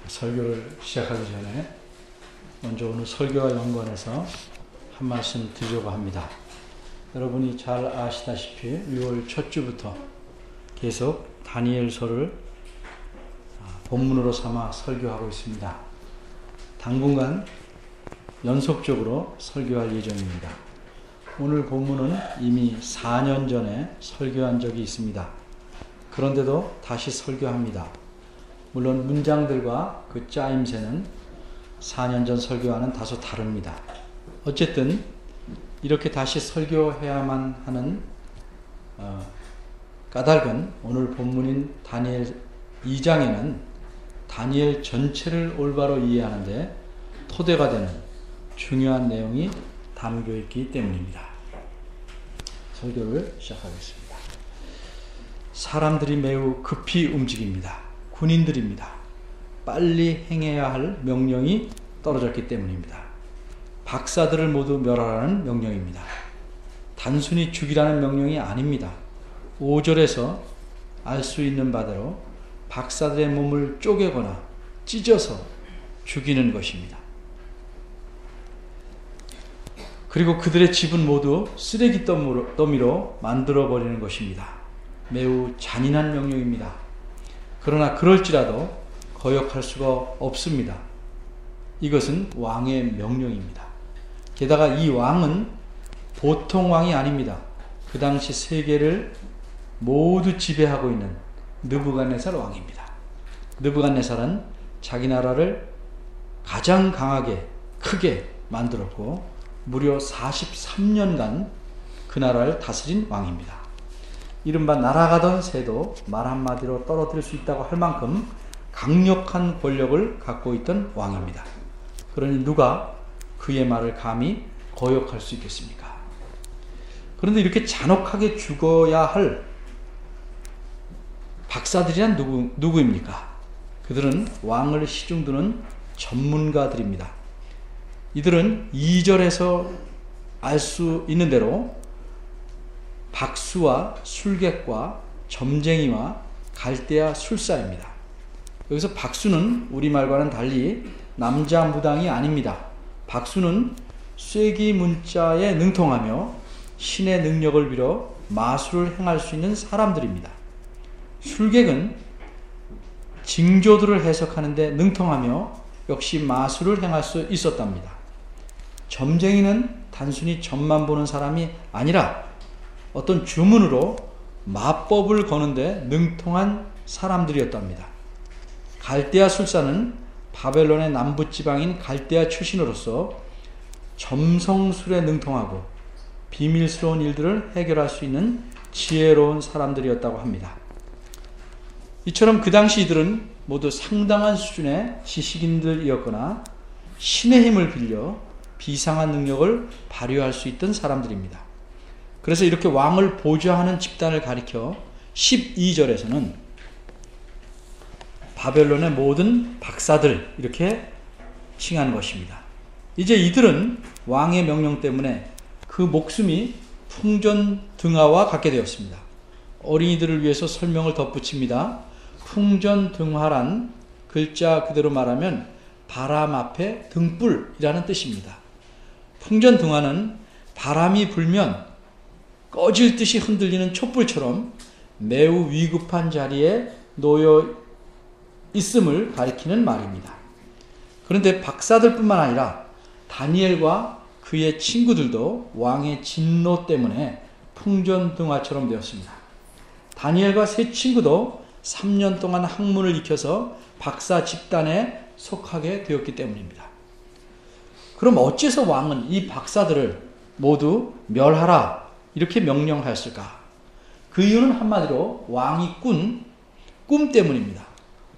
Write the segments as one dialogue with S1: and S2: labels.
S1: 설교를 시작하기 전에 먼저 오늘 설교와 연관해서 한 말씀 드리려고 합니다. 여러분이 잘 아시다시피 6월 첫 주부터 계속 다니엘서를 본문으로 삼아 설교하고 있습니다. 당분간 연속적으로 설교할 예정입니다. 오늘 본문은 이미 4년 전에 설교한 적이 있습니다. 그런데도 다시 설교합니다. 물론 문장들과 그 짜임새는 4년 전 설교와는 다소 다릅니다. 어쨌든 이렇게 다시 설교해야만 하는 까닭은 오늘 본문인 다니엘 2장에는 다니엘 전체를 올바로 이해하는데 토대가 되는 중요한 내용이 담겨 있기 때문입니다. 설교를 시작하겠습니다. 사람들이 매우 급히 움직입니다. 군인들입니다. 빨리 행해야 할 명령이 떨어졌기 때문입니다. 박사들을 모두 멸하라는 명령입니다. 단순히 죽이라는 명령이 아닙니다. 5절에서 알 수 있는 바대로 박사들의 몸을 쪼개거나 찢어서 죽이는 것입니다. 그리고 그들의 집은 모두 쓰레기 더미로 만들어버리는 것입니다. 매우 잔인한 명령입니다. 그러나 그럴지라도 거역할 수가 없습니다. 이것은 왕의 명령입니다. 게다가 이 왕은 보통 왕이 아닙니다. 그 당시 세계를 모두 지배하고 있는 느부갓네살 왕입니다. 느부갓네살은 자기 나라를 가장 강하게 크게 만들었고 무려 43년간 그 나라를 다스린 왕입니다. 이른바 날아가던 새도 말 한마디로 떨어뜨릴 수 있다고 할 만큼 강력한 권력을 갖고 있던 왕입니다. 그러니 누가 그의 말을 감히 거역할 수 있겠습니까? 그런데 이렇게 잔혹하게 죽어야 할 박사들이란 누구입니까? 그들은 왕을 시중드는 전문가들입니다. 이들은 2절에서 알 수 있는 대로 박수와 술객과 점쟁이와 갈대아 술사입니다. 여기서 박수는 우리말과는 달리 남자 무당이 아닙니다. 박수는 쇠기 문자에 능통하며 신의 능력을 빌어 마술을 행할 수 있는 사람들입니다. 술객은 징조들을 해석하는 데 능통하며 역시 마술을 행할 수 있었답니다. 점쟁이는 단순히 점만 보는 사람이 아니라 어떤 주문으로 마법을 거는데 능통한 사람들이었답니다. 갈대아 술사는 바벨론의 남부지방인 갈대아 출신으로서 점성술에 능통하고 비밀스러운 일들을 해결할 수 있는 지혜로운 사람들이었다고 합니다. 이처럼 그 당시 이들은 모두 상당한 수준의 지식인들이었거나 신의 힘을 빌려 비상한 능력을 발휘할 수 있던 사람들입니다. 그래서 이렇게 왕을 보좌하는 집단을 가리켜 12절에서는 바벨론의 모든 박사들 이렇게 칭하는 것입니다. 이제 이들은 왕의 명령 때문에 그 목숨이 풍전등화와 같게 되었습니다. 어린이들을 위해서 설명을 덧붙입니다. 풍전등화란 글자 그대로 말하면 바람 앞에 등불이라는 뜻입니다. 풍전등화는 바람이 불면 꺼질 듯이 흔들리는 촛불처럼 매우 위급한 자리에 놓여 있음을 가리키는 말입니다. 그런데 박사들뿐만 아니라 다니엘과 그의 친구들도 왕의 진노 때문에 풍전등화처럼 되었습니다. 다니엘과 세 친구도 3년 동안 학문을 익혀서 박사 집단에 속하게 되었기 때문입니다. 그럼 어째서 왕은 이 박사들을 모두 멸하라 이렇게 명령하였을까? 그 이유는 한마디로 왕이 꾼 꿈 때문입니다.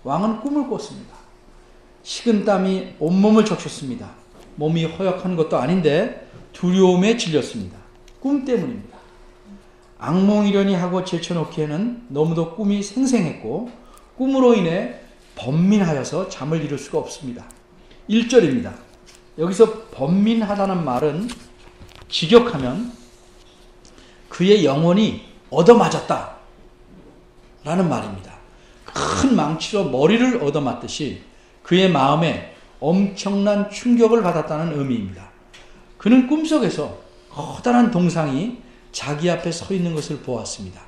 S1: 왕은 꿈을 꿨습니다. 식은땀이 온몸을 적셨습니다. 몸이 허약한 것도 아닌데 두려움에 질렸습니다. 꿈 때문입니다. 악몽이려니 하고 제쳐놓기에는 너무도 꿈이 생생했고 꿈으로 인해 번민하여서 잠을 이룰 수가 없습니다. 1절입니다. 여기서 번민하다는 말은 직역하면 그의 영혼이 얻어맞았다 라는 말입니다. 큰 망치로 머리를 얻어맞듯이 그의 마음에 엄청난 충격을 받았다는 의미입니다. 그는 꿈속에서 커다란 동상이 자기 앞에 서 있는 것을 보았습니다.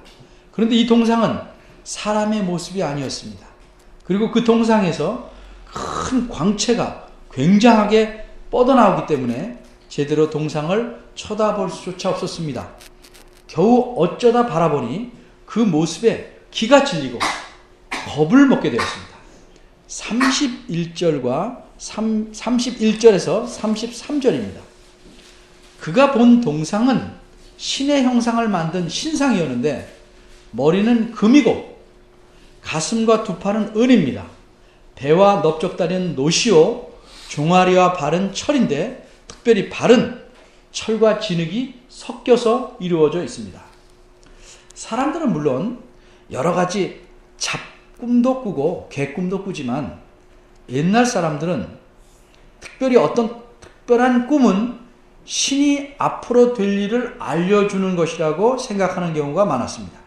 S1: 그런데 이 동상은 사람의 모습이 아니었습니다. 그리고 그 동상에서 큰 광채가 굉장하게 뻗어나오기 때문에 제대로 동상을 쳐다볼 수조차 없었습니다. 겨우 어쩌다 바라보니 그 모습에 기가 질리고 겁을 먹게 되었습니다. 31절에서 33절입니다. 그가 본 동상은 신의 형상을 만든 신상이었는데 머리는 금이고 가슴과 두 팔은 은입니다. 배와 넓적다리는 노시오, 종아리와 발은 철인데 특별히 발은 철과 진흙이 섞여서 이루어져 있습니다. 사람들은 물론 여러 가지 잡꿈도 꾸고 개꿈도 꾸지만 옛날 사람들은 특별히 어떤 특별한 꿈은 신이 앞으로 될 일을 알려주는 것이라고 생각하는 경우가 많았습니다.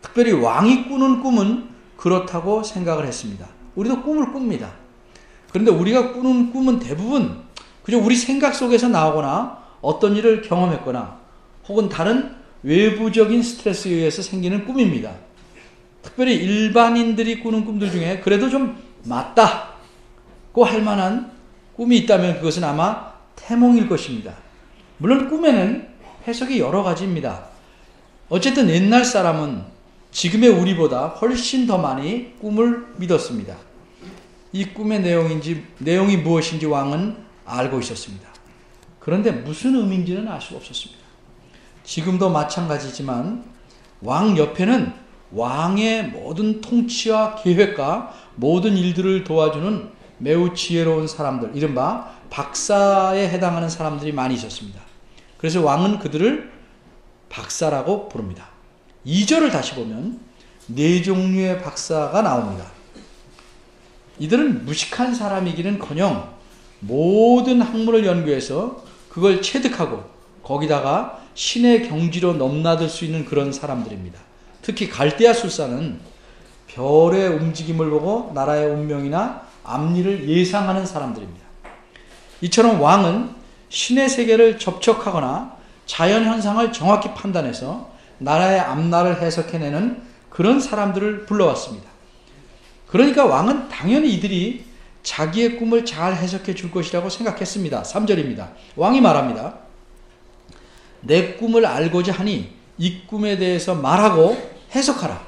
S1: 특별히 왕이 꾸는 꿈은 그렇다고 생각을 했습니다. 우리도 꿈을 꿉니다. 그런데 우리가 꾸는 꿈은 대부분 그저 우리 생각 속에서 나오거나 어떤 일을 경험했거나 혹은 다른 외부적인 스트레스에 의해서 생기는 꿈입니다. 특별히 일반인들이 꾸는 꿈들 중에 그래도 좀 맞다고 할 만한 꿈이 있다면 그것은 아마 태몽일 것입니다. 물론 꿈에는 해석이 여러 가지입니다. 어쨌든 옛날 사람은 지금의 우리보다 훨씬 더 많이 꿈을 믿었습니다. 이 꿈의 내용이 무엇인지 왕은 알고 있었습니다. 그런데 무슨 의미인지는 알 수가 없었습니다. 지금도 마찬가지지만 왕 옆에는 왕의 모든 통치와 계획과 모든 일들을 도와주는 매우 지혜로운 사람들, 이른바 박사에 해당하는 사람들이 많이 있었습니다. 그래서 왕은 그들을 박사라고 부릅니다. 2절을 다시 보면 네 종류의 박사가 나옵니다. 이들은 무식한 사람이기는커녕 모든 학문을 연구해서 그걸 체득하고 거기다가 신의 경지로 넘나들 수 있는 그런 사람들입니다. 특히 갈대아 술사는 별의 움직임을 보고 나라의 운명이나 앞일을 예상하는 사람들입니다. 이처럼 왕은 신의 세계를 접촉하거나 자연현상을 정확히 판단해서 나라의 앞날을 해석해내는 그런 사람들을 불러왔습니다. 그러니까 왕은 당연히 이들이 자기의 꿈을 잘 해석해 줄 것이라고 생각했습니다. 3절입니다. 왕이 말합니다. 내 꿈을 알고자 하니 이 꿈에 대해서 말하고 해석하라.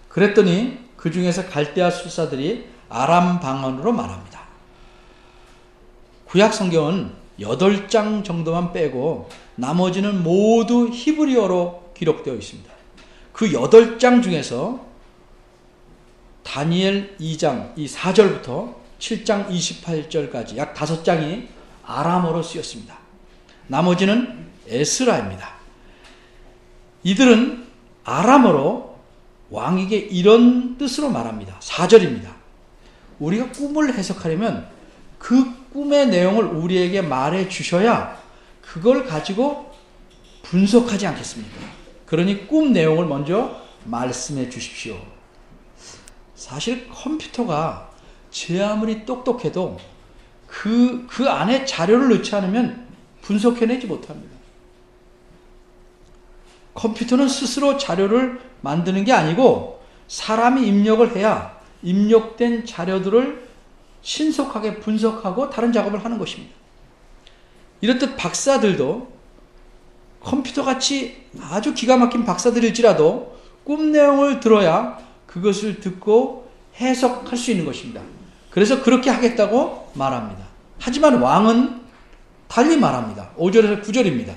S1: 그랬더니 그 중에서 갈대아 술사들이 아람 방언으로 말합니다. 구약 성경은 8장 정도만 빼고 나머지는 모두 히브리어로 기록되어 있습니다. 그 8장 중에서 다니엘 2장 이 4절부터 7장 28절까지 약 5장이 아람어로 쓰였습니다. 나머지는 에스라입니다. 이들은 아람어로 왕에게 이런 뜻으로 말합니다. 4절입니다. 우리가 꿈을 해석하려면 그 꿈의 내용을 우리에게 말해 주셔야 그걸 가지고 분석하지 않겠습니까? 그러니 꿈 내용을 먼저 말씀해 주십시오. 사실 컴퓨터가 제 아무리 똑똑해도 그 안에 자료를 넣지 않으면 분석해내지 못합니다. 컴퓨터는 스스로 자료를 만드는 게 아니고 사람이 입력을 해야 입력된 자료들을 신속하게 분석하고 다른 작업을 하는 것입니다. 이렇듯 박사들도 컴퓨터같이 아주 기가 막힌 박사들일지라도 꿈 내용을 들어야 그것을 듣고 해석할 수 있는 것입니다. 그래서 그렇게 하겠다고 말합니다. 하지만 왕은 달리 말합니다. 5절에서 9절입니다.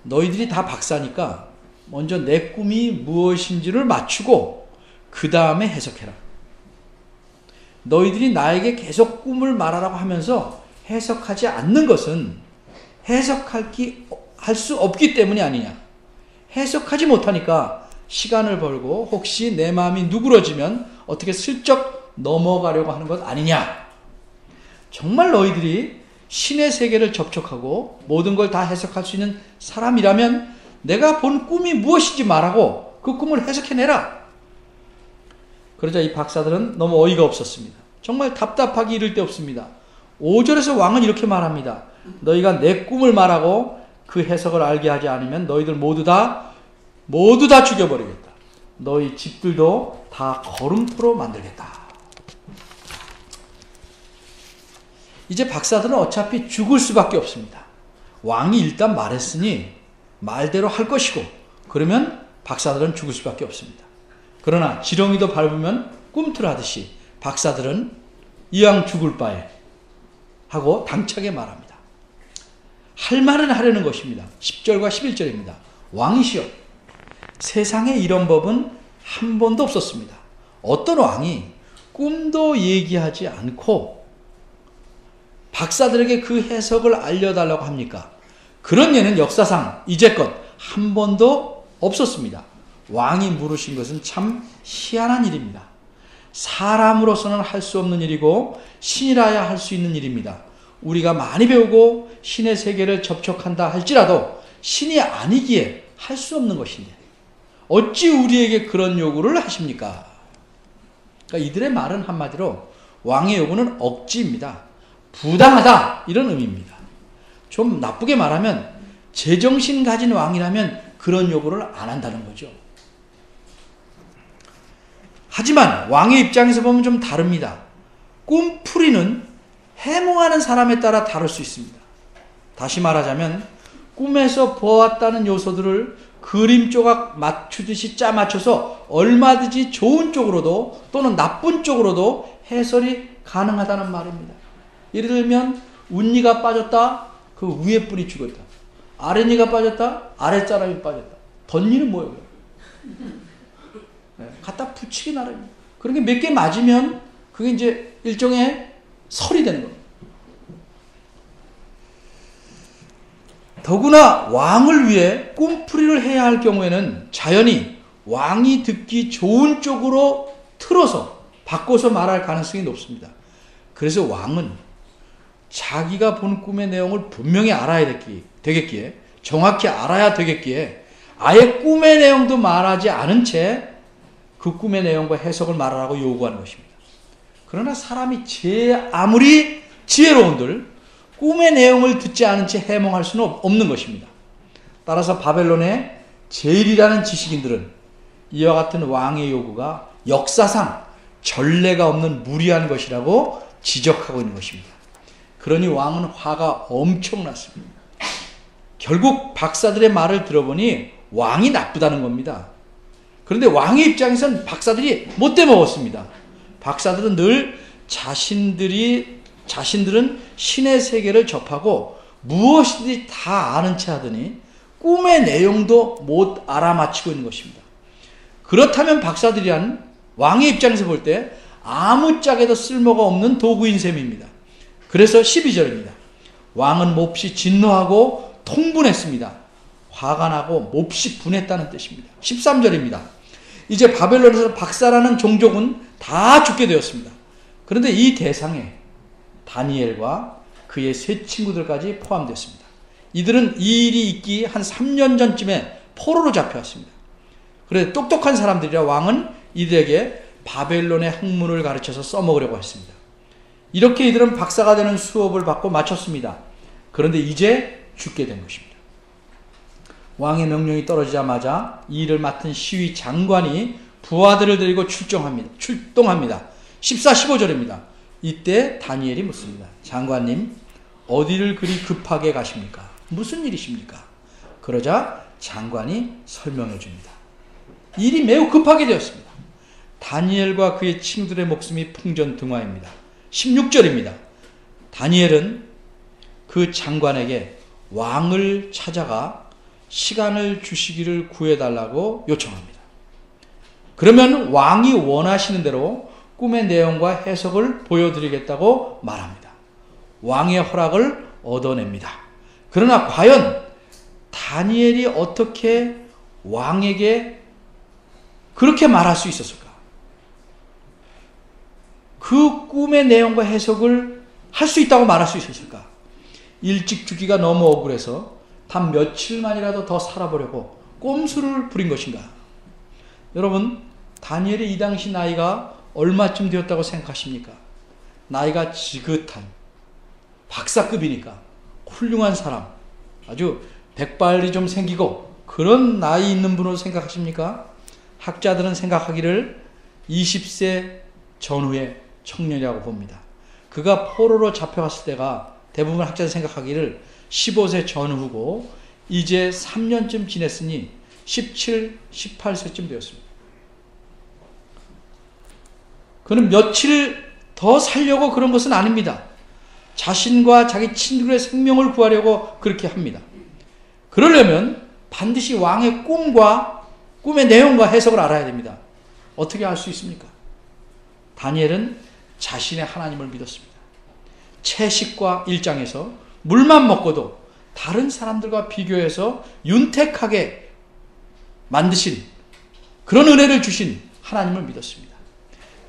S1: 너희들이 다 박사니까 먼저 내 꿈이 무엇인지를 맞추고 그 다음에 해석해라. 너희들이 나에게 계속 꿈을 말하라고 하면서 해석하지 않는 것은 해석할 수 없기 때문이 아니냐. 해석하지 못하니까 시간을 벌고 혹시 내 마음이 누그러지면 어떻게 슬쩍 넘어가려고 하는 것 아니냐. 정말 너희들이 신의 세계를 접촉하고 모든 걸 다 해석할 수 있는 사람이라면 내가 본 꿈이 무엇인지 말하고 그 꿈을 해석해내라. 그러자 이 박사들은 너무 어이가 없었습니다. 정말 답답하기 이를 데 없습니다. 5절에서 왕은 이렇게 말합니다. 너희가 내 꿈을 말하고 그 해석을 알게 하지 않으면 너희들 모두 다 죽여버리겠다. 너희 집들도 다 거름토로 만들겠다. 이제 박사들은 어차피 죽을 수밖에 없습니다. 왕이 일단 말했으니 말대로 할 것이고, 그러면 박사들은 죽을 수밖에 없습니다. 그러나 지렁이도 밟으면 꿈틀하듯이 박사들은 이왕 죽을 바에 하고 당차게 말합니다. 할 말은 하려는 것입니다. 10절과 11절입니다. 왕이시여, 세상에 이런 법은 한 번도 없었습니다. 어떤 왕이 꿈도 얘기하지 않고 박사들에게 그 해석을 알려달라고 합니까? 그런 예는 역사상 이제껏 한 번도 없었습니다. 왕이 물으신 것은 참 희한한 일입니다. 사람으로서는 할 수 없는 일이고 신이라야 할 수 있는 일입니다. 우리가 많이 배우고 신의 세계를 접촉한다 할지라도 신이 아니기에 할 수 없는 것인데 어찌 우리에게 그런 요구를 하십니까? 그러니까 이들의 말은 한마디로 왕의 요구는 억지입니다. 부당하다, 이런 의미입니다. 좀 나쁘게 말하면 제정신 가진 왕이라면 그런 요구를 안 한다는 거죠. 하지만 왕의 입장에서 보면 좀 다릅니다. 꿈풀이는 해몽하는 사람에 따라 다를 수 있습니다. 다시 말하자면 꿈에서 보았다는 요소들을 그림 조각 맞추듯이 짜 맞춰서 얼마든지 좋은 쪽으로도 또는 나쁜 쪽으로도 해설이 가능하다는 말입니다. 예를 들면 운니가 빠졌다, 그 위에 분이 죽었다. 아랫니가 빠졌다, 아랫사람이 빠졌다. 덧니는 뭐예요? 갖다 붙이기 나름입니다. 그런 게 몇 개 맞으면 그게 이제 일종의 설이 되는 겁니다. 더구나 왕을 위해 꿈풀이를 해야 할 경우에는 자연히 왕이 듣기 좋은 쪽으로 틀어서 바꿔서 말할 가능성이 높습니다. 그래서 왕은 자기가 본 꿈의 내용을 분명히 알아야 되겠기에, 정확히 알아야 되겠기에 아예 꿈의 내용도 말하지 않은 채 그 꿈의 내용과 해석을 말하라고 요구하는 것입니다. 그러나 사람이 아무리 지혜로운들 꿈의 내용을 듣지 않은 채 해몽할 수는 없는 것입니다. 따라서 바벨론의 제일이라는 지식인들은 이와 같은 왕의 요구가 역사상 전례가 없는 무리한 것이라고 지적하고 있는 것입니다. 그러니 왕은 화가 엄청났습니다. 결국 박사들의 말을 들어보니 왕이 나쁘다는 겁니다. 그런데 왕의 입장에서는 박사들이 못돼 먹었습니다. 박사들은 늘 자신들은 신의 세계를 접하고 무엇이든지 다 아는 체 하더니 꿈의 내용도 못 알아맞히고 있는 것입니다. 그렇다면 박사들이란 왕의 입장에서 볼 때 아무짝에도 쓸모가 없는 도구인 셈입니다. 그래서 12절입니다. 왕은 몹시 진노하고 통분했습니다. 화가 나고 몹시 분했다는 뜻입니다. 13절입니다. 이제 바벨론에서 박사라는 종족은 다 죽게 되었습니다. 그런데 이 대상에 다니엘과 그의 세 친구들까지 포함되었습니다. 이들은 이 일이 있기 한 3년 전쯤에 포로로 잡혀왔습니다. 그런데 똑똑한 사람들이라 왕은 이들에게 바벨론의 학문을 가르쳐서 써먹으려고 했습니다. 이렇게 이들은 박사가 되는 수업을 받고 마쳤습니다. 그런데 이제 죽게 된 것입니다. 왕의 명령이 떨어지자마자 이 일을 맡은 시위 장관이 부하들을 데리고 출동합니다. 14, 15절입니다. 이때 다니엘이 묻습니다. 장관님, 어디를 그리 급하게 가십니까? 무슨 일이십니까? 그러자 장관이 설명해 줍니다. 일이 매우 급하게 되었습니다. 다니엘과 그의 친구들의 목숨이 풍전등화입니다. 16절입니다. 다니엘은 그 장관에게 왕을 찾아가 시간을 주시기를 구해달라고 요청합니다. 그러면 왕이 원하시는 대로 꿈의 내용과 해석을 보여드리겠다고 말합니다. 왕의 허락을 얻어냅니다. 그러나 과연 다니엘이 어떻게 왕에게 그렇게 말할 수 있었을까? 그 꿈의 내용과 해석을 할 수 있다고 말할 수 있었을까? 일찍 죽기가 너무 억울해서 단 며칠만이라도 더 살아보려고 꼼수를 부린 것인가? 여러분, 다니엘의 이 당시 나이가 얼마쯤 되었다고 생각하십니까? 나이가 지긋한 박사급이니까 훌륭한 사람, 아주 백발이 좀 생기고 그런 나이 있는 분으로 생각하십니까? 학자들은 생각하기를 20세 전후의 청년이라고 봅니다. 그가 포로로 잡혀갔을 때가 대부분 학자들 생각하기를 15세 전후고 이제 3년쯤 지냈으니 17, 18세쯤 되었습니다. 그는 며칠 더 살려고 그런 것은 아닙니다. 자신과 자기 친구의 생명을 구하려고 그렇게 합니다. 그러려면 반드시 왕의 꿈과 꿈의 내용과 해석을 알아야 됩니다. 어떻게 알 수 있습니까? 다니엘은 자신의 하나님을 믿었습니다. 채식과 일장에서 물만 먹고도 다른 사람들과 비교해서 윤택하게 만드신 그런 은혜를 주신 하나님을 믿었습니다.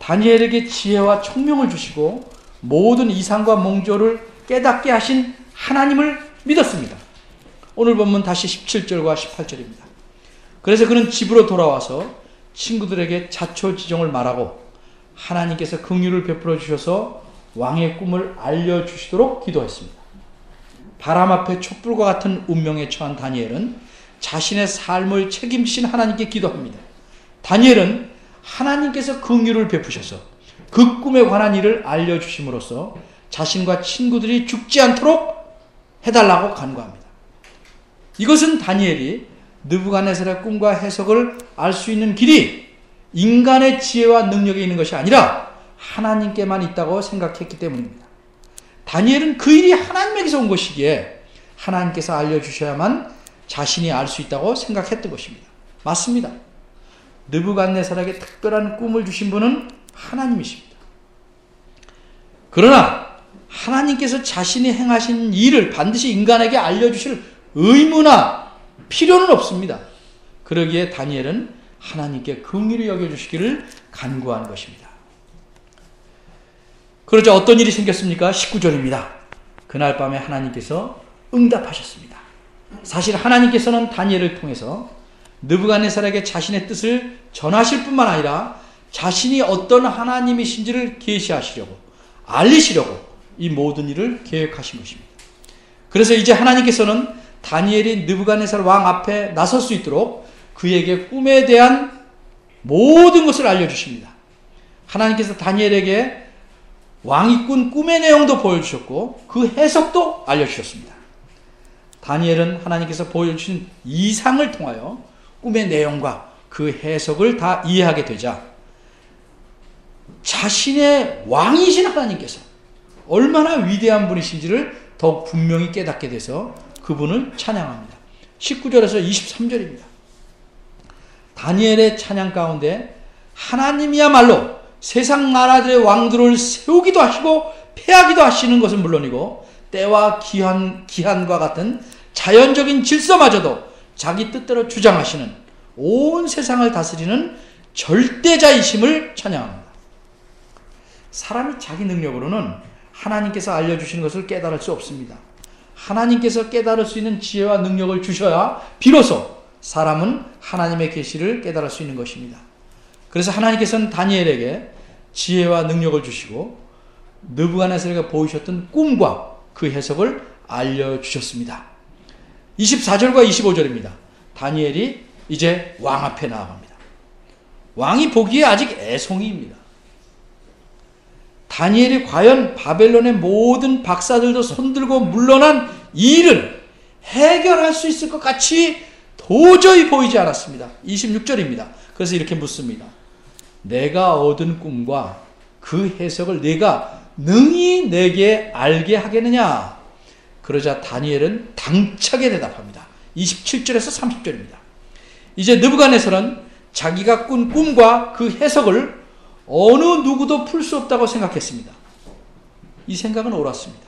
S1: 다니엘에게 지혜와 총명을 주시고 모든 이상과 몽조를 깨닫게 하신 하나님을 믿었습니다. 오늘 본문 다시 17절과 18절입니다. 그래서 그는 집으로 돌아와서 친구들에게 자초지종을 말하고 하나님께서 긍휼을 베풀어 주셔서 왕의 꿈을 알려주시도록 기도했습니다. 바람 앞에 촛불과 같은 운명에 처한 다니엘은 자신의 삶을 책임지신 하나님께 기도합니다. 다니엘은 하나님께서 긍휼을 베푸셔서 그 꿈에 관한 일을 알려주심으로써 자신과 친구들이 죽지 않도록 해달라고 간구합니다. 이것은 다니엘이 느부갓네살의 꿈과 해석을 알 수 있는 길이 인간의 지혜와 능력에 있는 것이 아니라 하나님께만 있다고 생각했기 때문입니다. 다니엘은 그 일이 하나님에게서 온 것이기에 하나님께서 알려주셔야만 자신이 알 수 있다고 생각했던 것입니다. 맞습니다. 느부갓네살에게 특별한 꿈을 주신 분은 하나님이십니다. 그러나 하나님께서 자신이 행하신 일을 반드시 인간에게 알려주실 의무나 필요는 없습니다. 그러기에 다니엘은 하나님께 긍휼히 여겨주시기를 간구한 것입니다. 그러자 어떤 일이 생겼습니까? 19절입니다. 그날 밤에 하나님께서 응답하셨습니다. 사실 하나님께서는 다니엘을 통해서 느부갓네살에게 자신의 뜻을 전하실 뿐만 아니라 자신이 어떤 하나님이신지를 계시하시려고 알리시려고 이 모든 일을 계획하신 것입니다. 그래서 이제 하나님께서는 다니엘이 느부갓네살 왕 앞에 나설 수 있도록 그에게 꿈에 대한 모든 것을 알려주십니다. 하나님께서 다니엘에게 왕이 꾼 꿈의 내용도 보여주셨고 그 해석도 알려주셨습니다. 다니엘은 하나님께서 보여주신 이상을 통하여 꿈의 내용과 그 해석을 다 이해하게 되자 자신의 왕이신 하나님께서 얼마나 위대한 분이신지를 더욱 분명히 깨닫게 돼서 그분을 찬양합니다. 19절에서 23절입니다. 다니엘의 찬양 가운데 하나님이야말로 세상 나라들의 왕들을 세우기도 하시고 패하기도 하시는 것은 물론이고 때와 기한과 같은 자연적인 질서마저도 자기 뜻대로 주장하시는 온 세상을 다스리는 절대자이심을 찬양합니다. 사람이 자기 능력으로는 하나님께서 알려주시는 것을 깨달을 수 없습니다. 하나님께서 깨달을 수 있는 지혜와 능력을 주셔야 비로소 사람은 하나님의 계시를 깨달을 수 있는 것입니다. 그래서 하나님께서는 다니엘에게 지혜와 능력을 주시고 느부갓네살에게 보이셨던 꿈과 그 해석을 알려주셨습니다. 24절과 25절입니다. 다니엘이 이제 왕 앞에 나아갑니다. 왕이 보기에 아직 애송이입니다. 다니엘이 과연 바벨론의 모든 박사들도 손들고 물러난 이 일을 해결할 수 있을 것 같이 도저히 보이지 않았습니다. 26절입니다. 그래서 이렇게 묻습니다. 내가 얻은 꿈과 그 해석을 네가 능히 내게 알게 하겠느냐? 그러자 다니엘은 당차게 대답합니다. 27절에서 30절입니다. 이제 느부갓네살은 자기가 꾼 꿈과 그 해석을 어느 누구도 풀 수 없다고 생각했습니다. 이 생각은 옳았습니다.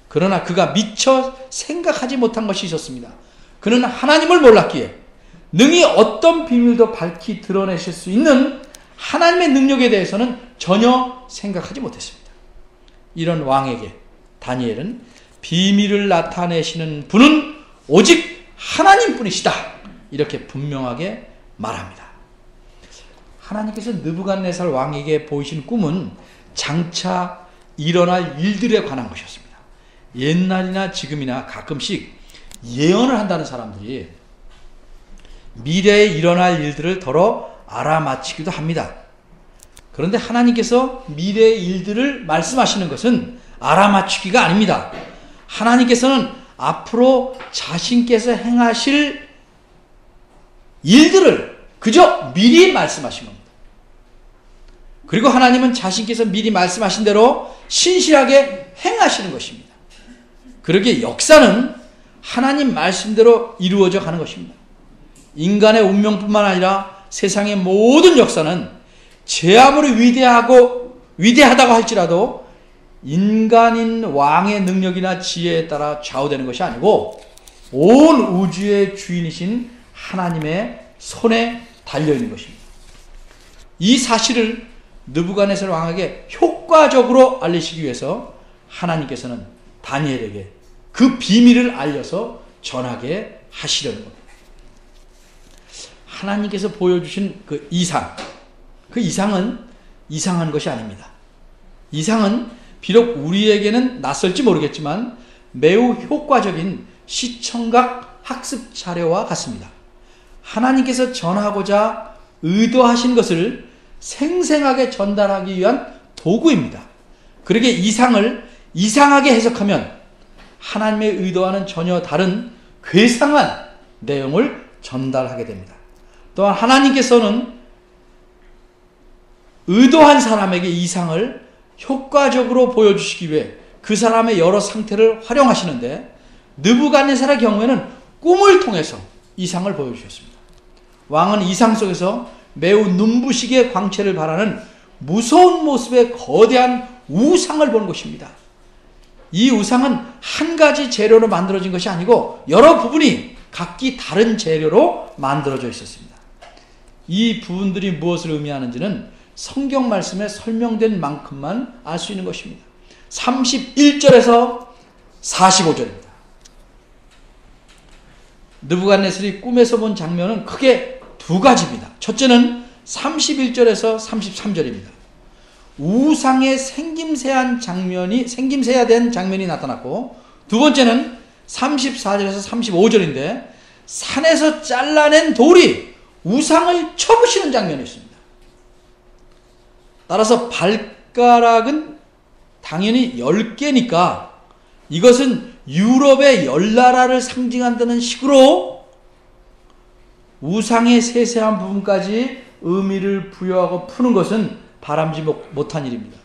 S1: 그러나 그가 미처 생각하지 못한 것이 있었습니다. 그는 하나님을 몰랐기에 능히 어떤 비밀도 밝히 드러내실 수 있는 하나님의 능력에 대해서는 전혀 생각하지 못했습니다. 이런 왕에게 다니엘은 비밀을 나타내시는 분은 오직 하나님뿐이시다. 이렇게 분명하게 말합니다. 하나님께서 느부갓네살 왕에게 보이신 꿈은 장차 일어날 일들에 관한 것이었습니다. 옛날이나 지금이나 가끔씩 예언을 한다는 사람들이 미래에 일어날 일들을 더러 알아맞히기도 합니다. 그런데 하나님께서 미래의 일들을 말씀하시는 것은 알아맞히기가 아닙니다. 하나님께서는 앞으로 자신께서 행하실 일들을 그저 미리 말씀하신 겁니다. 그리고 하나님은 자신께서 미리 말씀하신 대로 신실하게 행하시는 것입니다. 그러기에 역사는 하나님 말씀대로 이루어져 가는 것입니다. 인간의 운명뿐만 아니라 세상의 모든 역사는 제 아무리 위대하다고 할지라도 인간인 왕의 능력이나 지혜에 따라 좌우되는 것이 아니고 온 우주의 주인이신 하나님의 손에 달려있는 것입니다. 이 사실을 느부갓네살 왕에게 효과적으로 알리시기 위해서 하나님께서는 다니엘에게 그 비밀을 알려서 전하게 하시려는 겁니다. 하나님께서 보여주신 그 이상은 이상한 것이 아닙니다. 이상은 비록 우리에게는 낯설지 모르겠지만 매우 효과적인 시청각 학습 자료와 같습니다. 하나님께서 전하고자 의도하신 것을 생생하게 전달하기 위한 도구입니다. 그러기에 이상을 이상하게 해석하면 하나님의 의도와는 전혀 다른 괴상한 내용을 전달하게 됩니다. 또한 하나님께서는 의도한 사람에게 이상을 효과적으로 보여주시기 위해 그 사람의 여러 상태를 활용하시는데 느부갓네살의 경우에는 꿈을 통해서 이상을 보여주셨습니다. 왕은 이상 속에서 매우 눈부시게 광채를 발하는 무서운 모습의 거대한 우상을 보는 것입니다. 이 우상은 한 가지 재료로 만들어진 것이 아니고 여러 부분이 각기 다른 재료로 만들어져 있었습니다. 이 부분들이 무엇을 의미하는지는 성경 말씀에 설명된 만큼만 알 수 있는 것입니다. 31절에서 45절입니다. 느부갓네살이 꿈에서 본 장면은 크게 두 가지입니다. 첫째는 31절에서 33절입니다. 우상의 생김새야 된 장면이 나타났고, 두 번째는 34절에서 35절인데 산에서 잘라낸 돌이 우상을 쳐부시는 장면이 있습니다. 따라서 발가락은 당연히 10개니까 이것은 유럽의 열나라를 상징한다는 식으로 우상의 세세한 부분까지 의미를 부여하고 푸는 것은 바람지 못한 일입니다.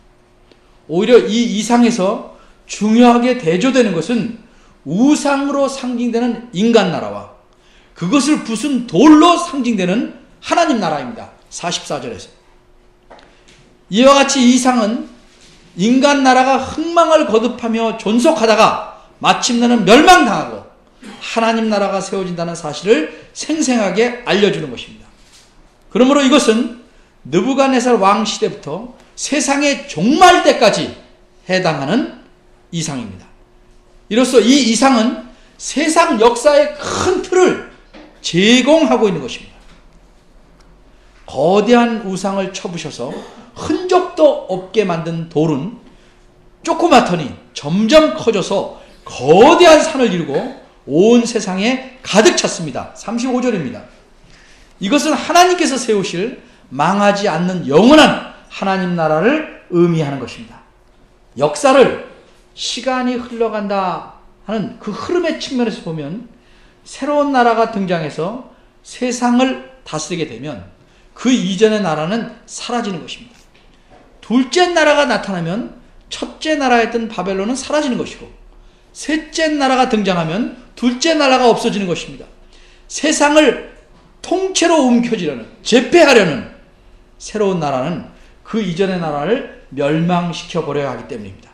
S1: 오히려 이 이상에서 중요하게 대조되는 것은 우상으로 상징되는 인간 나라와 그것을 부순 돌로 상징되는 하나님 나라입니다. 44절에서. 이와 같이 이 이상은 인간 나라가 흥망을 거듭하며 존속하다가 마침내는 멸망당하고 하나님 나라가 세워진다는 사실을 생생하게 알려주는 것입니다. 그러므로 이것은 느부갓네살 왕 시대부터 세상의 종말 때까지 해당하는 이상입니다. 이로써 이 이상은 세상 역사의 큰 틀을 제공하고 있는 것입니다. 거대한 우상을 쳐부셔서 흔적도 없게 만든 돌은 조그맣더니 점점 커져서 거대한 산을 이루고 온 세상에 가득 찼습니다. 35절입니다. 이것은 하나님께서 세우실 망하지 않는 영원한 하나님 나라를 의미하는 것입니다. 역사를 시간이 흘러간다 하는 그 흐름의 측면에서 보면 새로운 나라가 등장해서 세상을 다스리게 되면 그 이전의 나라는 사라지는 것입니다. 둘째 나라가 나타나면 첫째 나라였던 바벨론은 사라지는 것이고 셋째 나라가 등장하면 둘째 나라가 없어지는 것입니다. 세상을 통째로 움켜쥐려는, 제패하려는 새로운 나라는 그 이전의 나라를 멸망시켜버려야 하기 때문입니다.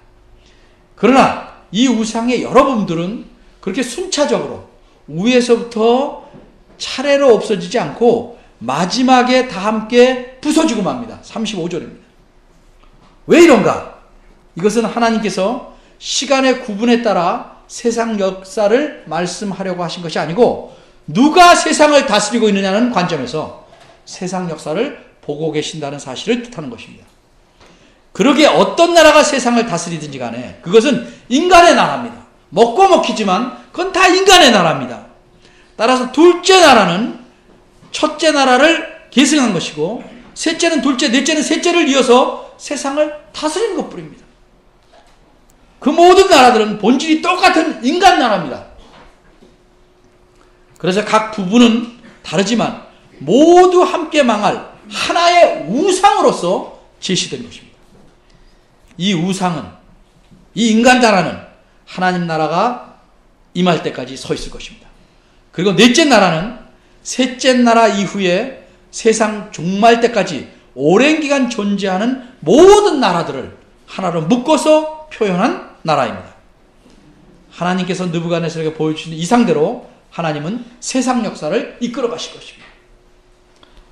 S1: 그러나 이 우상의 여러 부분들은 그렇게 순차적으로 위에서부터 차례로 없어지지 않고 마지막에 다 함께 부서지고 맙니다. 35절입니다. 왜 이런가? 이것은 하나님께서 시간의 구분에 따라 세상 역사를 말씀하려고 하신 것이 아니고 누가 세상을 다스리고 있느냐는 관점에서 세상 역사를 보고 계신다는 사실을 뜻하는 것입니다. 그러기에 어떤 나라가 세상을 다스리든지 간에 그것은 인간의 나라입니다. 먹고 먹히지만 그건 다 인간의 나라입니다. 따라서 둘째 나라는 첫째 나라를 계승한 것이고 셋째는 둘째, 넷째는 셋째를 이어서 세상을 다스리는 것뿐입니다. 그 모든 나라들은 본질이 똑같은 인간 나라입니다. 그래서 각 부분은 다르지만 모두 함께 망할 하나의 우상으로서 제시된 것입니다. 이 우상은, 이 인간 나라는 하나님 나라가 임할 때까지 서 있을 것입니다. 그리고 넷째 나라는 셋째 나라 이후에 세상 종말 때까지 오랜 기간 존재하는 모든 나라들을 하나로 묶어서 표현한 나라입니다. 하나님께서 느부갓네살에게 보여주신 이상대로 하나님은 세상 역사를 이끌어 가실 것입니다.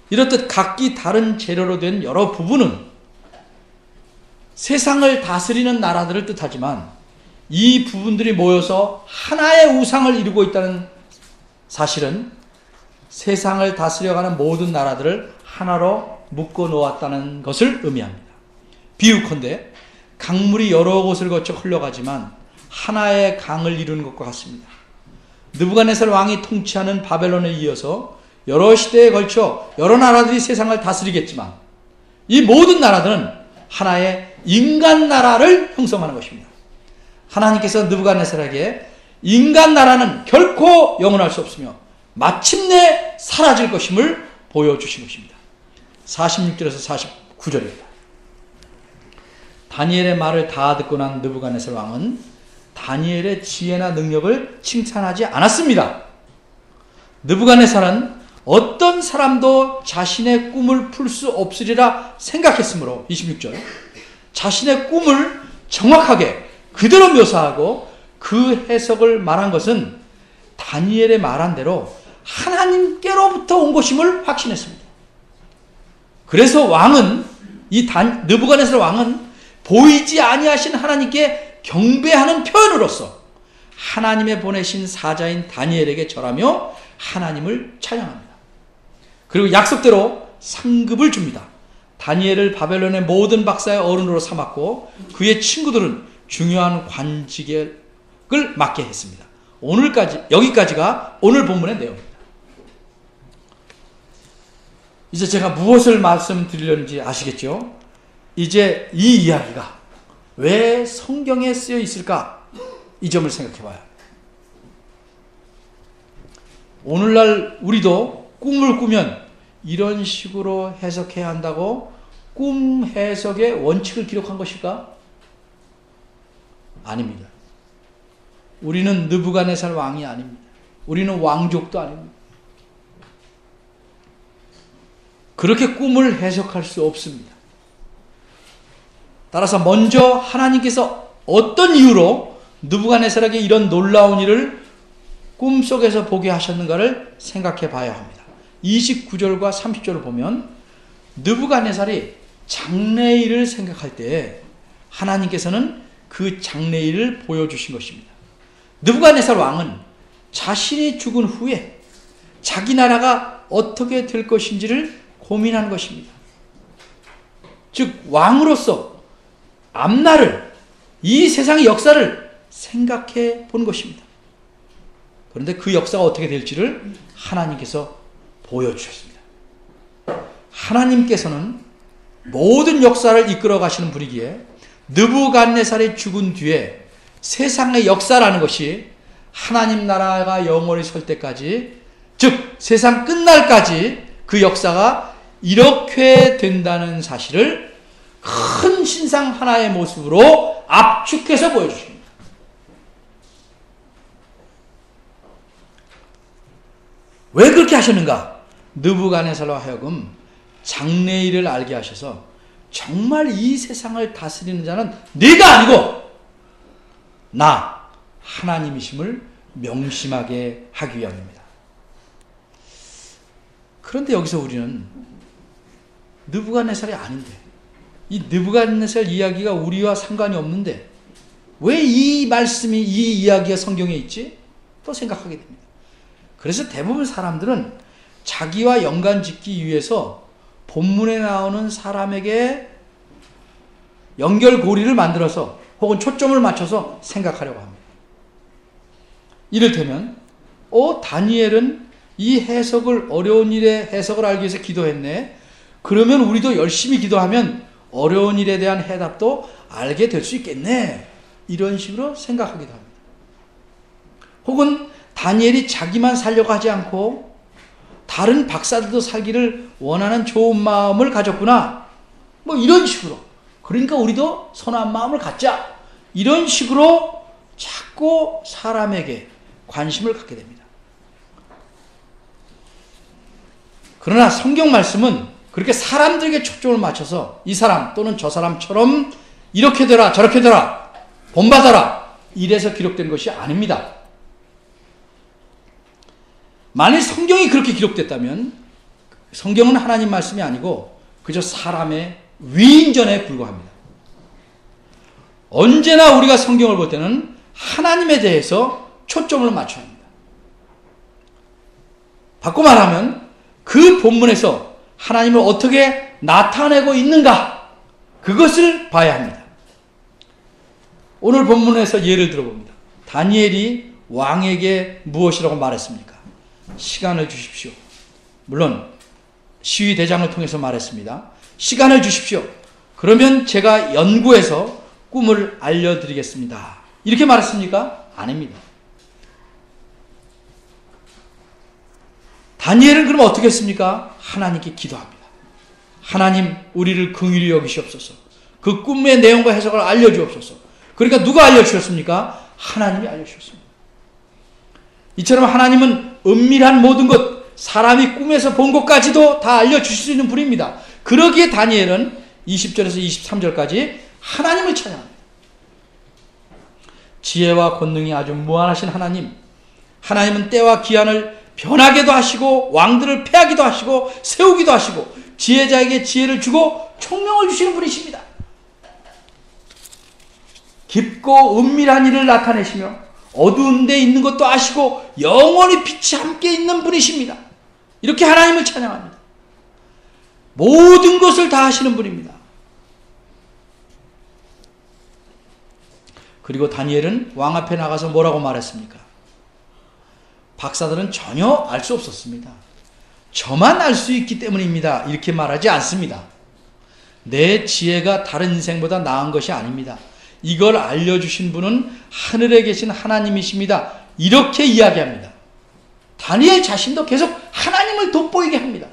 S1: 이렇듯 각기 다른 재료로 된 여러 부분은 세상을 다스리는 나라들을 뜻하지만 이 부분들이 모여서 하나의 우상을 이루고 있다는 사실은 세상을 다스려가는 모든 나라들을 하나로 묶어 놓았다는 것을 의미합니다. 비유컨대 강물이 여러 곳을 거쳐 흘러가지만 하나의 강을 이루는 것과 같습니다. 느부갓네살 왕이 통치하는 바벨론에 이어서 여러 시대에 걸쳐 여러 나라들이 세상을 다스리겠지만 이 모든 나라들은 하나의 인간 나라를 형성하는 것입니다. 하나님께서 느부갓네살에게 인간 나라는 결코 영원할 수 없으며 마침내 사라질 것임을 보여주신 것입니다. 46절에서 49절입니다. 다니엘의 말을 다 듣고 난 느부갓네살 왕은 다니엘의 지혜나 능력을 칭찬하지 않았습니다. 느부갓네살은 어떤 사람도 자신의 꿈을 풀 수 없으리라 생각했으므로 26절 자신의 꿈을 정확하게 그대로 묘사하고 그 해석을 말한 것은 다니엘의 말한 대로 하나님께로부터 온 것임을 확신했습니다. 그래서 왕은 느부갓네살 왕은 보이지 아니하신 하나님께 경배하는 표현으로서 하나님의 보내신 사자인 다니엘에게 절하며 하나님을 찬양합니다. 그리고 약속대로 상급을 줍니다. 다니엘을 바벨론의 모든 박사의 어른으로 삼았고 그의 친구들은 중요한 관직을 맡게 했습니다. 여기까지가 오늘 본문의 내용입니다. 이제 제가 무엇을 말씀드리려는지 아시겠죠? 이제 이 이야기가 왜 성경에 쓰여 있을까? 이 점을 생각해 봐야 합니다. 오늘날 우리도 꿈을 꾸면 이런 식으로 해석해야 한다고 꿈 해석의 원칙을 기록한 것일까? 아닙니다. 우리는 느부갓네살 왕이 아닙니다. 우리는 왕족도 아닙니다. 그렇게 꿈을 해석할 수 없습니다. 따라서 먼저 하나님께서 어떤 이유로 느부갓네살에게 이런 놀라운 일을 꿈속에서 보게 하셨는가를 생각해 봐야 합니다. 29절과 30절을 보면 느부갓네살이 장래일을 생각할 때 하나님께서는 그 장래일을 보여주신 것입니다. 느부갓네살 왕은 자신이 죽은 후에 자기 나라가 어떻게 될 것인지를 고민한 것입니다. 즉 왕으로서 앞날을, 이 세상의 역사를 생각해 본 것입니다. 그런데 그 역사가 어떻게 될지를 하나님께서 보여주셨습니다. 하나님께서는 모든 역사를 이끌어 가시는 분이기에 느부갓네살이 죽은 뒤에 세상의 역사라는 것이 하나님 나라가 영원히 설 때까지, 즉 세상 끝날까지 그 역사가 이렇게 된다는 사실을 큰 신상 하나의 모습으로 압축해서 보여주십니다. 왜 그렇게 하셨는가? 느부갓네살로 하여금 장래일을 알게 하셔서 정말 이 세상을 다스리는 자는 네가 아니고 나 하나님이심을 명심하게 하기 위함입니다. 그런데 여기서 우리는 느부갓네살이 아닌데, 이 느부갓네살 이야기가 우리와 상관이 없는데 왜 이 말씀이, 이 이야기가 성경에 있지? 또 생각하게 됩니다. 그래서 대부분 사람들은 자기와 연관짓기 위해서 본문에 나오는 사람에게 연결고리를 만들어서 혹은 초점을 맞춰서 생각하려고 합니다. 이를테면 다니엘은 이 해석을 어려운 일의 해석을 알기 위해서 기도했네. 그러면 우리도 열심히 기도하면 어려운 일에 대한 해답도 알게 될 수 있겠네. 이런 식으로 생각하기도 합니다. 혹은 다니엘이 자기만 살려고 하지 않고 다른 박사들도 살기를 원하는 좋은 마음을 가졌구나. 이런 식으로. 그러니까 우리도 선한 마음을 갖자. 이런 식으로 자꾸 사람에게 관심을 갖게 됩니다. 그러나 성경 말씀은 그렇게 사람들에게 초점을 맞춰서 이 사람 또는 저 사람처럼 이렇게 되라 저렇게 되라 본받아라 이래서 기록된 것이 아닙니다. 만일 성경이 그렇게 기록됐다면 성경은 하나님 말씀이 아니고 그저 사람의 위인전에 불과합니다. 언제나 우리가 성경을 볼 때는 하나님에 대해서 초점을 맞춰야 합니다. 바꿔 말하면 그 본문에서 하나님을 어떻게 나타내고 있는가 그것을 봐야 합니다. 오늘 본문에서 예를 들어봅니다. 다니엘이 왕에게 무엇이라고 말했습니까? 시간을 주십시오. 물론 시위대장을 통해서 말했습니다. 시간을 주십시오. 그러면 제가 연구해서 꿈을 알려드리겠습니다. 이렇게 말했습니까? 아닙니다. 다니엘은 그럼 어떻게 했습니까? 하나님께 기도합니다. 하나님 우리를 긍휼히 여기시옵소서. 그 꿈의 내용과 해석을 알려주옵소서. 그러니까 누가 알려주셨습니까? 하나님이 알려주셨습니다. 이처럼 하나님은 은밀한 모든 것, 사람이 꿈에서 본 것까지도 다 알려주실 수 있는 분입니다. 그러기에 다니엘은 20절에서 23절까지 하나님을 찬양합니다. 지혜와 권능이 아주 무한하신 하나님, 하나님은 때와 기한을 변하게도 하시고 왕들을 패하기도 하시고 세우기도 하시고 지혜자에게 지혜를 주고 총명을 주시는 분이십니다. 깊고 은밀한 일을 나타내시며 어두운 데 있는 것도 아시고 영원히 빛이 함께 있는 분이십니다. 이렇게 하나님을 찬양합니다. 모든 것을 다 하시는 분입니다. 그리고 다니엘은 왕 앞에 나가서 뭐라고 말했습니까? 박사들은 전혀 알 수 없었습니다. 저만 알 수 있기 때문입니다. 이렇게 말하지 않습니다. 내 지혜가 다른 인생보다 나은 것이 아닙니다. 이걸 알려주신 분은 하늘에 계신 하나님이십니다. 이렇게 이야기합니다. 다니엘 자신도 계속 하나님을 돋보이게 합니다.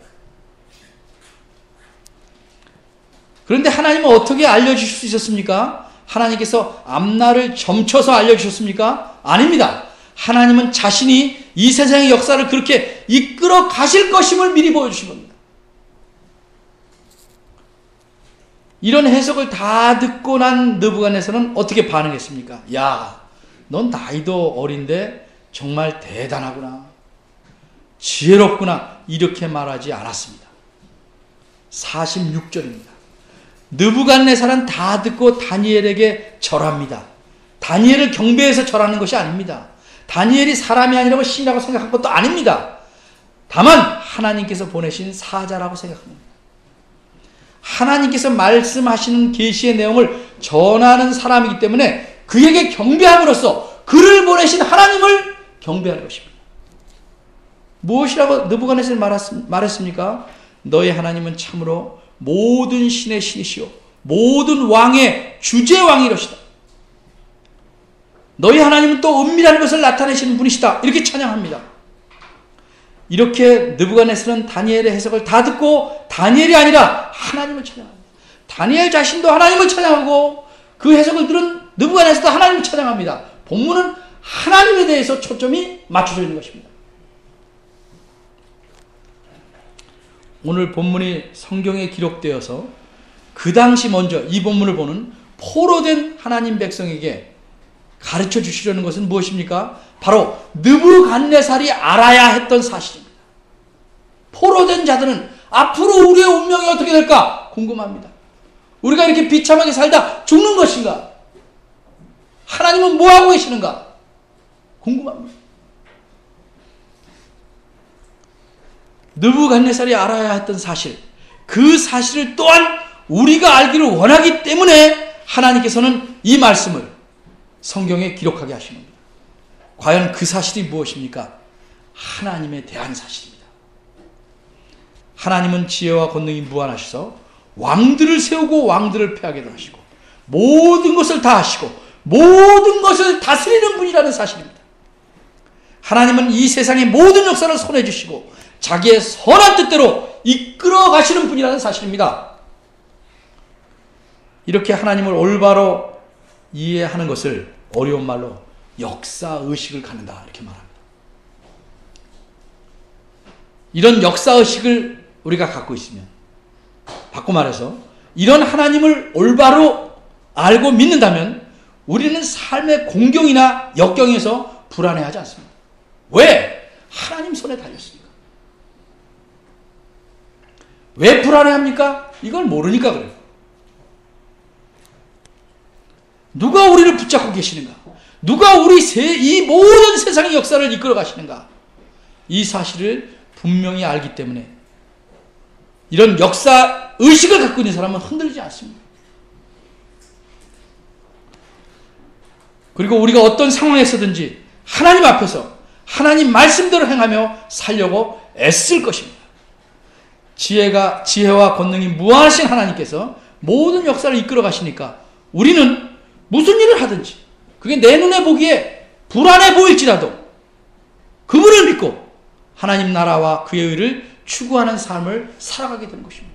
S1: 그런데 하나님은 어떻게 알려주실 수 있었습니까? 하나님께서 앞날을 점쳐서 알려주셨습니까? 아닙니다. 하나님은 자신이 이 세상의 역사를 그렇게 이끌어 가실 것임을 미리 보여주신 겁니다. 이런 해석을 다 듣고 난 느부갓네살은 어떻게 반응했습니까? 야, 넌 나이도 어린데 정말 대단하구나. 지혜롭구나. 이렇게 말하지 않았습니다. 46절입니다. 느부갓네살은 다 듣고 다니엘에게 절합니다. 다니엘을 경배해서 절하는 것이 아닙니다. 다니엘이 사람이 아니라고 신이라고 생각한 것도 아닙니다. 다만 하나님께서 보내신 사자라고 생각합니다. 하나님께서 말씀하시는 계시의 내용을 전하는 사람이기 때문에 그에게 경배함으로써 그를 보내신 하나님을 경배하는 것입니다. 무엇이라고 느부갓네살이 말했습니까? 너희 하나님은 참으로 모든 신의 신이시오 모든 왕의 주제왕이로시다. 너희 하나님은 또 은밀한 것을 나타내시는 분이시다. 이렇게 찬양합니다. 이렇게 느부갓네살은 다니엘의 해석을 다 듣고 다니엘이 아니라 하나님을 찬양합니다. 다니엘 자신도 하나님을 찬양하고 그 해석을 들은 느부갓네살도 하나님을 찬양합니다. 본문은 하나님에 대해서 초점이 맞춰져 있는 것입니다. 오늘 본문이 성경에 기록되어서 그 당시 먼저 이 본문을 보는 포로된 하나님 백성에게 가르쳐 주시려는 것은 무엇입니까? 바로 느부갓네살이 알아야 했던 사실입니다. 포로된 자들은 앞으로 우리의 운명이 어떻게 될까 궁금합니다. 우리가 이렇게 비참하게 살다 죽는 것인가? 하나님은 뭐하고 계시는가? 궁금합니다. 느부갓네살이 알아야 했던 사실, 그 사실을 또한 우리가 알기를 원하기 때문에 하나님께서는 이 말씀을 성경에 기록하게 하신 겁니다. 과연 그 사실이 무엇입니까? 하나님에 대한 사실입니다. 하나님은 지혜와 권능이 무한하셔서 왕들을 세우고 왕들을 패하게도 하시고 모든 것을 다 하시고 모든 것을 다스리는 분이라는 사실입니다. 하나님은 이 세상의 모든 역사를 손에 주시고 자기의 선한 뜻대로 이끌어 가시는 분이라는 사실입니다. 이렇게 하나님을 올바로 이해하는 것을 어려운 말로 역사의식을 갖는다 이렇게 말합니다. 이런 역사의식을 우리가 갖고 있으면, 바꿔 말해서 이런 하나님을 올바로 알고 믿는다면 우리는 삶의 공경이나 역경에서 불안해하지 않습니다. 왜? 하나님 손에 달렸으니까. 왜 불안해합니까? 이걸 모르니까 그래요. 누가 우리를 붙잡고 계시는가? 누가 이 모든 세상의 역사를 이끌어 가시는가? 이 사실을 분명히 알기 때문에 이런 역사 의식을 갖고 있는 사람은 흔들리지 않습니다. 그리고 우리가 어떤 상황에서든지 하나님 앞에서 하나님 말씀대로 행하며 살려고 애쓸 것입니다. 지혜와 권능이 무한하신 하나님께서 모든 역사를 이끌어 가시니까 우리는 무슨 일을 하든지 그게 내 눈에 보기에 불안해 보일지라도 그분을 믿고 하나님 나라와 그의 의를 추구하는 삶을 살아가게 되는 것입니다.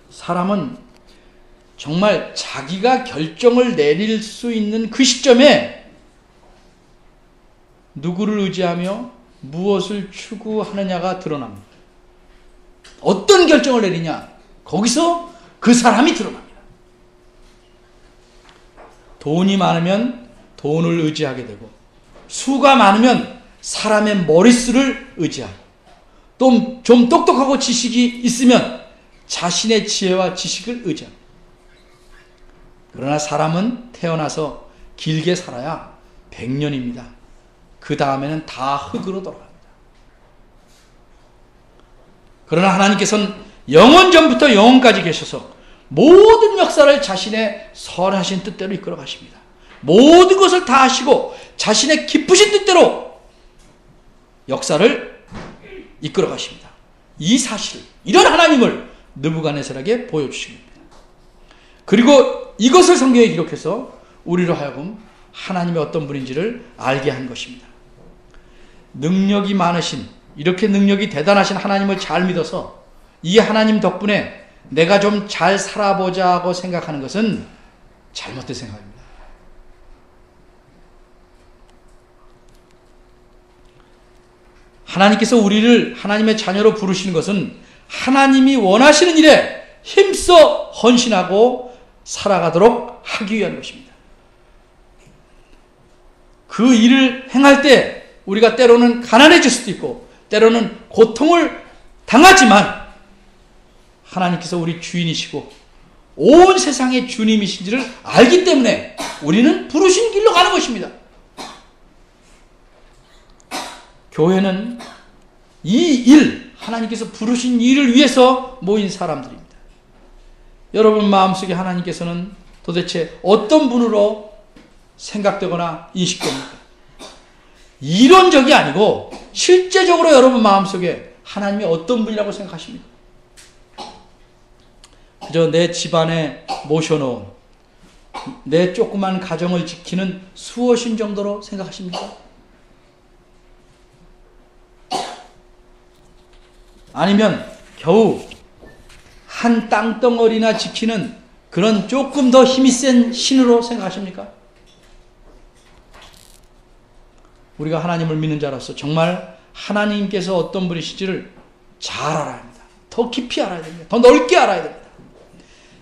S1: 사람은 정말 자기가 결정을 내릴 수 있는 그 시점에 누구를 의지하며 무엇을 추구하느냐가 드러납니다. 어떤 결정을 내리냐, 거기서 그 사람이 드러납니다. 돈이 많으면 돈을 의지하게 되고, 수가 많으면 사람의 머릿수를 의지하고, 또 좀 똑똑하고 지식이 있으면 자신의 지혜와 지식을 의지하고. 그러나 사람은 태어나서 길게 살아야 100년입니다. 그 다음에는 다 흙으로 돌아갑니다. 그러나 하나님께서는 영원 전부터 영원까지 계셔서 모든 역사를 자신의 선하신 뜻대로 이끌어 가십니다. 모든 것을 다 하시고 자신의 깊으신 뜻대로 역사를 이끌어 가십니다. 이 사실, 이런 하나님을 느부갓네살에게 보여주신 겁니다. 그리고 이것을 성경에 기록해서 우리로 하여금 하나님의 어떤 분인지를 알게 한 것입니다. 능력이 많으신, 이렇게 능력이 대단하신 하나님을 잘 믿어서 이 하나님 덕분에 내가 좀 잘 살아보자고 생각하는 것은 잘못된 생각입니다. 하나님께서 우리를 하나님의 자녀로 부르시는 것은 하나님이 원하시는 일에 힘써 헌신하고 살아가도록 하기 위한 것입니다. 그 일을 행할 때 우리가 때로는 가난해질 수도 있고 때로는 고통을 당하지만 하나님께서 우리 주인이시고 온 세상의 주님이신지를 알기 때문에 우리는 부르신 길로 가는 것입니다. 교회는 이 일, 하나님께서 부르신 일을 위해서 모인 사람들입니다. 여러분 마음속에 하나님께서는 도대체 어떤 분으로 생각되거나 인식됩니까? 이론적이 아니고 실제적으로 여러분 마음속에 하나님이 어떤 분이라고 생각하십니까? 그저 내 집안에 모셔놓은 내 조그만 가정을 지키는 수호신 정도로 생각하십니까? 아니면 겨우 한 땅덩어리나 지키는 그런 조금 더 힘이 센 신으로 생각하십니까? 우리가 하나님을 믿는 자로서 정말 하나님께서 어떤 분이신지를 잘 알아야 합니다. 더 깊이 알아야 됩니다. 더 넓게 알아야 됩니다.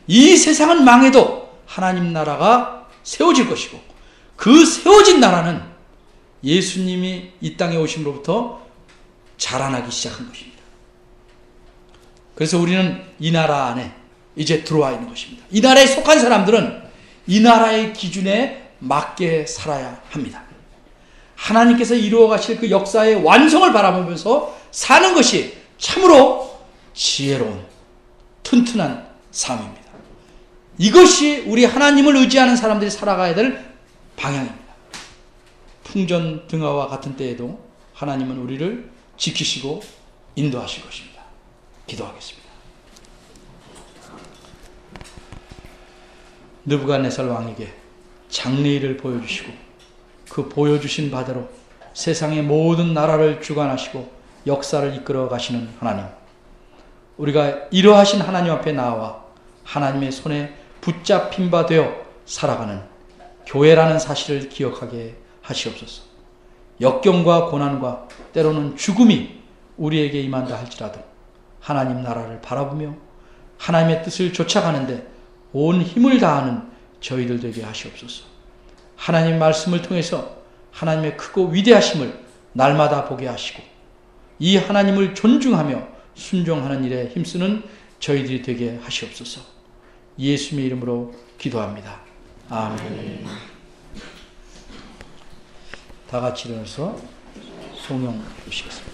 S1: 이 세상은 망해도 하나님 나라가 세워질 것이고 그 세워진 나라는 예수님이 이 땅에 오심으로부터 자라나기 시작한 것입니다. 그래서 우리는 이 나라 안에 이제 들어와 있는 것입니다. 이 나라에 속한 사람들은 이 나라의 기준에 맞게 살아야 합니다. 하나님께서 이루어 가실 그 역사의 완성을 바라보면서 사는 것이 참으로 지혜로운 튼튼한 삶입니다. 이것이 우리 하나님을 의지하는 사람들이 살아가야 될 방향입니다. 풍전등화와 같은 때에도 하나님은 우리를 지키시고 인도하실 것입니다. 기도하겠습니다. 느부갓네살 왕에게 장래일을 보여주시고 그 보여주신 바대로 세상의 모든 나라를 주관하시고 역사를 이끌어 가시는 하나님, 우리가 이러하신 하나님 앞에 나와 하나님의 손에 붙잡힌 바 되어 살아가는 교회라는 사실을 기억하게 하시옵소서. 역경과 고난과 때로는 죽음이 우리에게 임한다 할지라도 하나님 나라를 바라보며 하나님의 뜻을 쫓아가는데 온 힘을 다하는 저희들 되게 하시옵소서. 하나님 말씀을 통해서 하나님의 크고 위대하심을 날마다 보게 하시고 이 하나님을 존중하며 순종하는 일에 힘쓰는 저희들이 되게 하시옵소서. 예수님의 이름으로 기도합니다. 아멘. 다 같이 일어나서 송영 보시겠습니다.